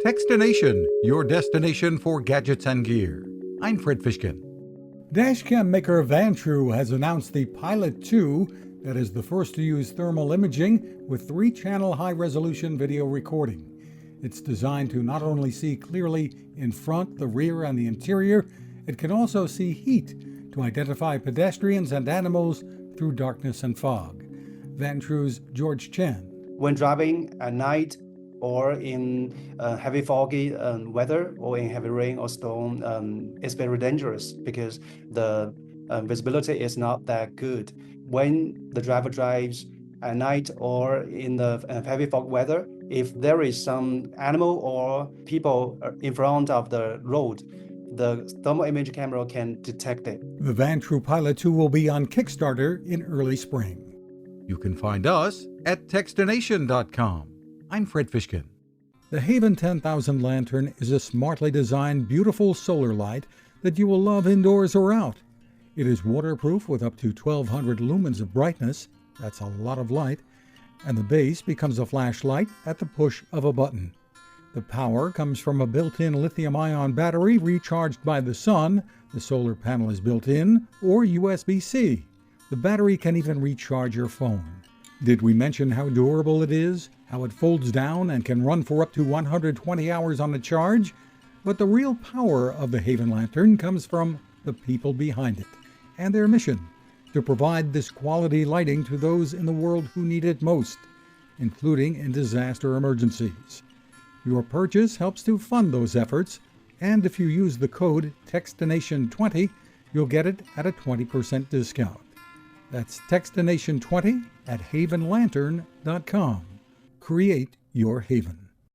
Kickstarter, your destination for gadgets and gear. I'm Fred Fishkin. Dashcam maker Vantrue has announced the Pilot 2 that is the first to use thermal imaging with 3-channel high-resolution video recording. It's designed to not only see clearly in front, the rear, and the interior, it can also see heat to identify pedestrians and animals through darkness and fog. Vantrue's Chen. When driving at night or in heavy foggy weather or in heavy rain or storm, it's very dangerous because the visibility is not that good. When the driver drives at night or in the heavy fog weather, if there is some animal or people in front of the road, the thermal image camera can detect it. The Vantrue Pilot 2 will be on Kickstarter in early spring. You can find us at Kickstarter.com. I'm Fred Fishkin. The Haven 10,000 lantern is a smartly designed, beautiful solar light that you will love indoors or out. It is waterproof with up to 1,200 lumens of brightness. That's a lot of light. And the base becomes a flashlight at the push of a button. The power comes from a built-in lithium-ion battery recharged by the sun. The solar panel is built in, or USB-C. The battery can even recharge your phone. Did we mention how durable it is? How it folds down and can run for up to 120 hours on a charge? But the real power of the Haven Lantern comes from the people behind it and their mission to provide this quality lighting to those in the world who need it most, including in disaster emergencies. Your purchase helps to fund those efforts, and if you use the code Kickstarter20, you'll get it at a 20% discount. That's Kickstarter20 at havenlantern.com. Create your haven.